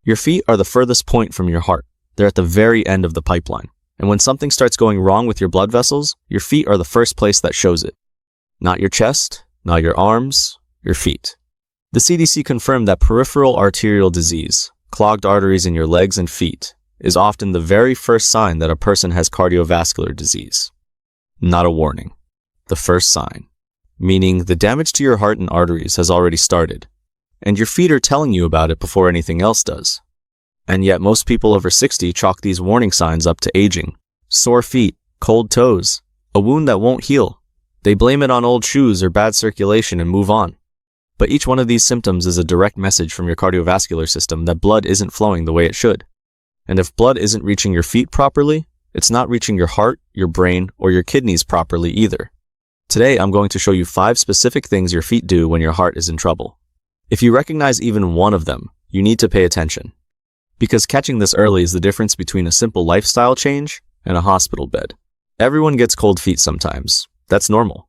Your feet are the furthest point from your heart. They're at the very end of the pipeline. And when something starts going wrong with your blood vessels, your feet are the first place that shows it. Not your chest, not your arms, your feet. The CDC confirmed that peripheral arterial disease, clogged arteries in your legs and feet, is often the very first sign that a person has cardiovascular disease. Not a warning. The first sign. Meaning the damage to your heart and arteries has already started, and your feet are telling you about it before anything else does. And yet most people over 60 chalk these warning signs up to aging. Sore feet, cold toes, a wound that won't heal. They blame it on old shoes or bad circulation and move on. But each one of these symptoms is a direct message from your cardiovascular system that blood isn't flowing the way it should. And if blood isn't reaching your feet properly, it's not reaching your heart, your brain, or your kidneys properly either. Today, I'm going to show you 5 specific things your feet do when your heart is in trouble. If you recognize even one of them, you need to pay attention. Because catching this early is the difference between a simple lifestyle change and a hospital bed. Everyone gets cold feet sometimes. That's normal.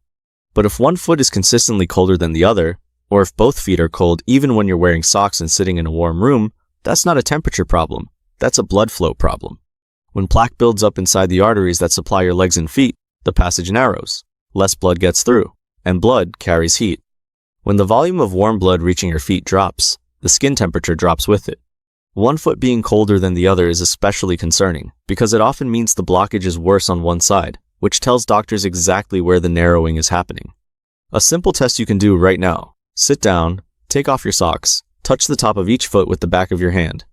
But if one foot is consistently colder than the other, or if both feet are cold even when you're wearing socks and sitting in a warm room, that's not a temperature problem. That's a blood flow problem. When plaque builds up inside the arteries that supply your legs and feet, the passage narrows. Less blood gets through, and blood carries heat. When the volume of warm blood reaching your feet drops, the skin temperature drops with it. One foot being colder than the other is especially concerning, because it often means the blockage is worse on one side, which tells doctors exactly where the narrowing is happening. A simple test you can do right now. Sit down, take off your socks, touch the top of each foot with the back of your hand.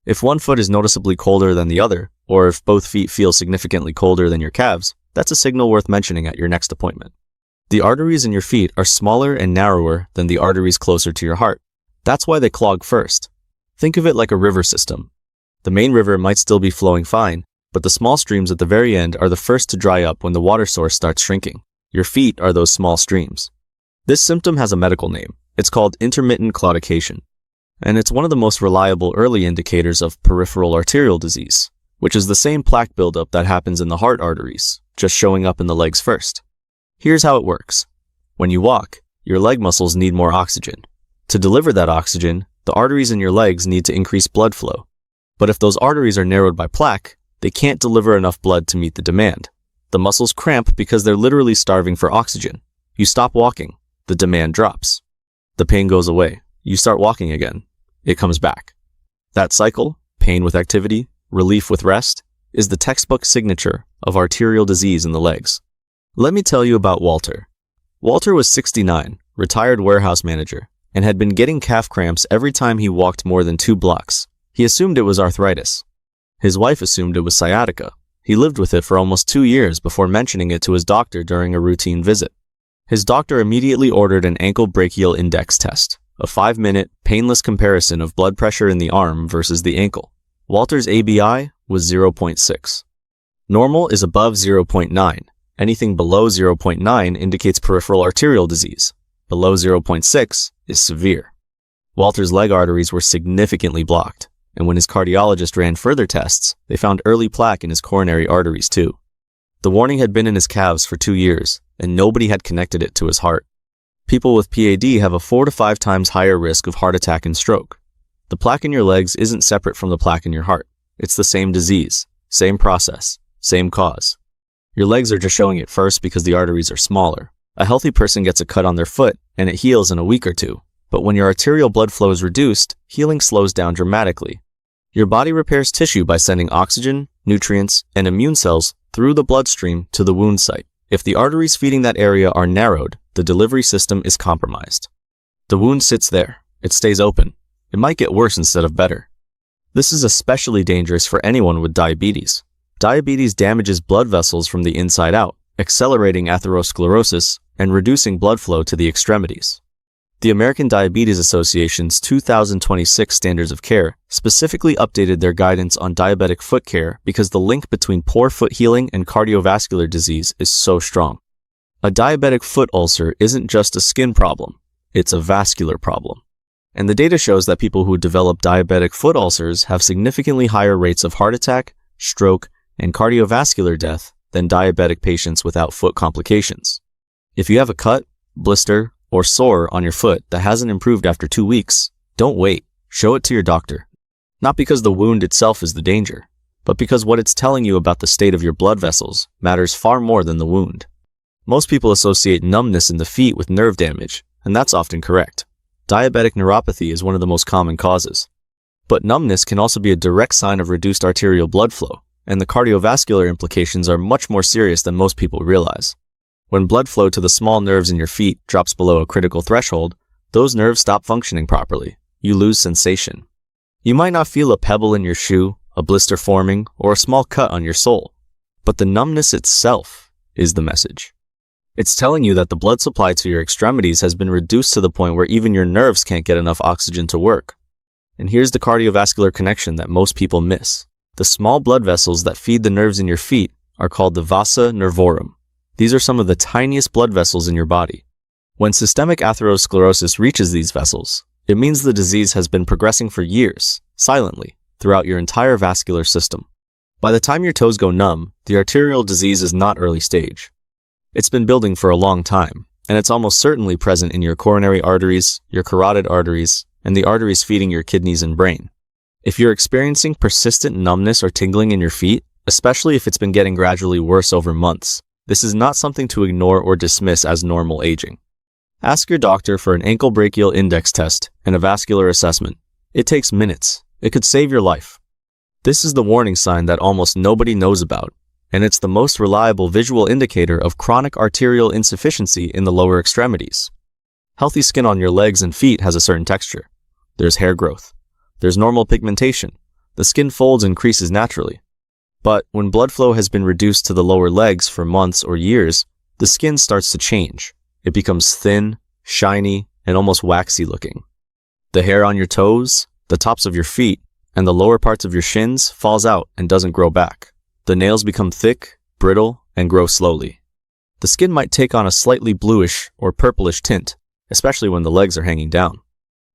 If one foot is noticeably colder than the other, or if both feet feel significantly colder than your calves, that's a signal worth mentioning at your next appointment. The arteries in your feet are smaller and narrower than the arteries closer to your heart. That's why they clog first. Think of it like a river system. The main river might still be flowing fine, but the small streams at the very end are the first to dry up when the water source starts shrinking. Your feet are those small streams. This symptom has a medical name. It's called intermittent claudication. And it's one of the most reliable early indicators of peripheral arterial disease, which is the same plaque buildup that happens in the heart arteries, just showing up in the legs first. Here's how it works. When you walk, your leg muscles need more oxygen. To deliver that oxygen, the arteries in your legs need to increase blood flow. But if those arteries are narrowed by plaque, they can't deliver enough blood to meet the demand. The muscles cramp because they're literally starving for oxygen. You stop walking, the demand drops. The pain goes away. You start walking again. It comes back. That cycle, pain with activity, relief with rest, is the textbook signature of arterial disease in the legs. Let me tell you about Walter. Walter was 69, retired warehouse manager, and had been getting calf cramps every time he walked more than 2 blocks. He assumed it was arthritis. His wife assumed it was sciatica. He lived with it for almost 2 years before mentioning it to his doctor during a routine visit. His doctor immediately ordered an ankle brachial index test, a 5-minute, painless comparison of blood pressure in the arm versus the ankle. Walter's ABI was 0.6. Normal is above 0.9. Anything below 0.9 indicates peripheral arterial disease. Below 0.6 is severe. Walter's leg arteries were significantly blocked, and when his cardiologist ran further tests, they found early plaque in his coronary arteries too. The warning had been in his calves for 2 years, and nobody had connected it to his heart. People with PAD have a 4 to 5 times higher risk of heart attack and stroke. The plaque in your legs isn't separate from the plaque in your heart. It's the same disease, same process, same cause. Your legs are just showing it first because the arteries are smaller. A healthy person gets a cut on their foot, and it heals in a week or 2. But when your arterial blood flow is reduced, healing slows down dramatically. Your body repairs tissue by sending oxygen, nutrients, and immune cells through the bloodstream to the wound site. If the arteries feeding that area are narrowed, the delivery system is compromised. The wound sits there. It stays open. It might get worse instead of better. This is especially dangerous for anyone with diabetes. Diabetes damages blood vessels from the inside out, accelerating atherosclerosis and reducing blood flow to the extremities. The American Diabetes Association's 2026 Standards of Care specifically updated their guidance on diabetic foot care because the link between poor foot healing and cardiovascular disease is so strong. A diabetic foot ulcer isn't just a skin problem, it's a vascular problem. And the data shows that people who develop diabetic foot ulcers have significantly higher rates of heart attack, stroke, and cardiovascular death than diabetic patients without foot complications. If you have a cut, blister, or sore on your foot that hasn't improved after 2 weeks, don't wait. Show it to your doctor. Not because the wound itself is the danger, but because what it's telling you about the state of your blood vessels matters far more than the wound. Most people associate numbness in the feet with nerve damage, and that's often correct. Diabetic neuropathy is one of the most common causes. But numbness can also be a direct sign of reduced arterial blood flow, and the cardiovascular implications are much more serious than most people realize. When blood flow to the small nerves in your feet drops below a critical threshold, those nerves stop functioning properly. You lose sensation. You might not feel a pebble in your shoe, a blister forming, or a small cut on your sole, but the numbness itself is the message. It's telling you that the blood supply to your extremities has been reduced to the point where even your nerves can't get enough oxygen to work. And here's the cardiovascular connection that most people miss. The small blood vessels that feed the nerves in your feet are called the vasa nervorum. These are some of the tiniest blood vessels in your body. When systemic atherosclerosis reaches these vessels, it means the disease has been progressing for years, silently, throughout your entire vascular system. By the time your toes go numb, the arterial disease is not early stage. It's been building for a long time, and it's almost certainly present in your coronary arteries, your carotid arteries, and the arteries feeding your kidneys and brain. If you're experiencing persistent numbness or tingling in your feet, especially if it's been getting gradually worse over months, this is not something to ignore or dismiss as normal aging. Ask your doctor for an ankle brachial index test and a vascular assessment. It takes minutes. It could save your life. This is the warning sign that almost nobody knows about, and it's the most reliable visual indicator of chronic arterial insufficiency in the lower extremities. Healthy skin on your legs and feet has a certain texture. There's hair growth. There's normal pigmentation. The skin folds and creases naturally. But when blood flow has been reduced to the lower legs for months or years, the skin starts to change. It becomes thin, shiny, and almost waxy looking. The hair on your toes, the tops of your feet, and the lower parts of your shins falls out and doesn't grow back. The nails become thick, brittle, and grow slowly. The skin might take on a slightly bluish or purplish tint, especially when the legs are hanging down.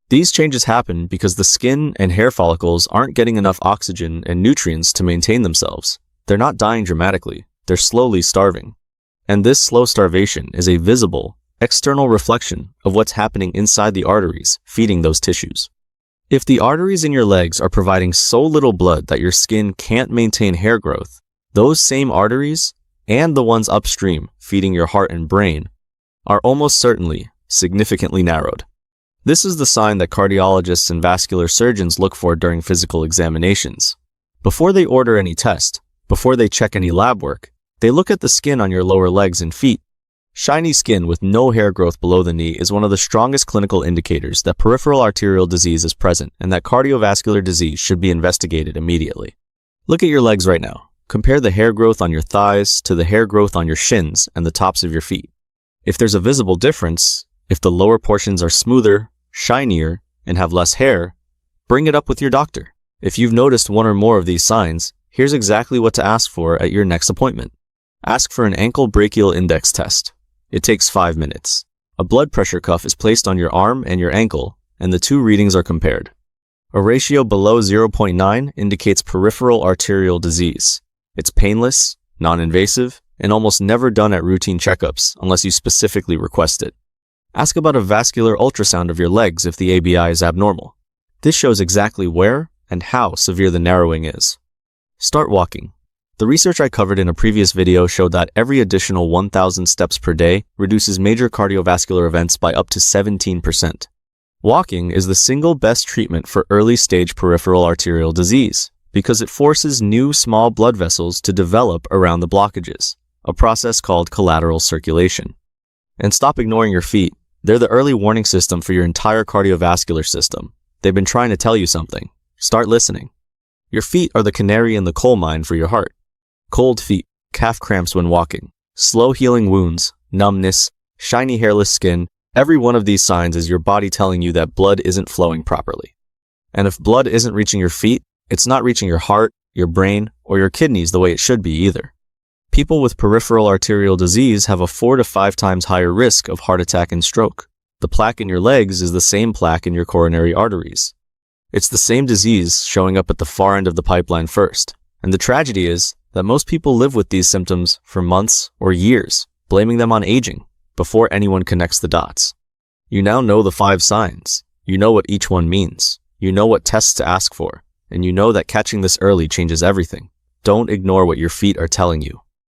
These changes happen because the skin and hair follicles aren't getting enough oxygen and nutrients to maintain themselves. They're not dying dramatically, they're slowly starving. And this slow starvation is a visible, external reflection of what's happening inside the arteries feeding those tissues. If the arteries in your legs are providing so little blood that your skin can't maintain hair growth, those same arteries, and the ones upstream feeding your heart and brain, are almost certainly significantly narrowed. This is the sign that cardiologists and vascular surgeons look for during physical examinations. Before they order any test, before they check any lab work, they look at the skin on your lower legs and feet. Shiny skin with no hair growth below the knee is one of the strongest clinical indicators that peripheral arterial disease is present and that cardiovascular disease should be investigated immediately. Look at your legs right now. Compare the hair growth on your thighs to the hair growth on your shins and the tops of your feet. If there's a visible difference, if the lower portions are smoother, shinier, and have less hair, bring it up with your doctor. If you've noticed one or more of these signs, here's exactly what to ask for at your next appointment. Ask for an ankle brachial index test. It takes 5 minutes. A blood pressure cuff is placed on your arm and your ankle, and the two readings are compared. A ratio below 0.9 indicates peripheral arterial disease. It's painless, non-invasive, and almost never done at routine checkups unless you specifically request it. Ask about a vascular ultrasound of your legs if the ABI is abnormal. This shows exactly where and how severe the narrowing is. Start walking. The research I covered in a previous video showed that every additional 1,000 steps per day reduces major cardiovascular events by up to 17%. Walking is the single best treatment for early-stage peripheral arterial disease because it forces new small blood vessels to develop around the blockages, a process called collateral circulation. And stop ignoring your feet. They're the early warning system for your entire cardiovascular system. They've been trying to tell you something. Start listening. Your feet are the canary in the coal mine for your heart. Cold feet, calf cramps when walking, slow healing wounds, numbness, shiny hairless skin, every one of these signs is your body telling you that blood isn't flowing properly. And if blood isn't reaching your feet, it's not reaching your heart, your brain, or your kidneys the way it should be either. People with peripheral arterial disease have a 4 to 5 times higher risk of heart attack and stroke. The plaque in your legs is the same plaque in your coronary arteries. It's the same disease showing up at the far end of the pipeline first. And the tragedy is that most people live with these symptoms for months or years, blaming them on aging, before anyone connects the dots. You now know the 5 signs. You know what each one means. You know what tests to ask for. and you know that catching this early changes everything. Don't ignore what your feet are telling you.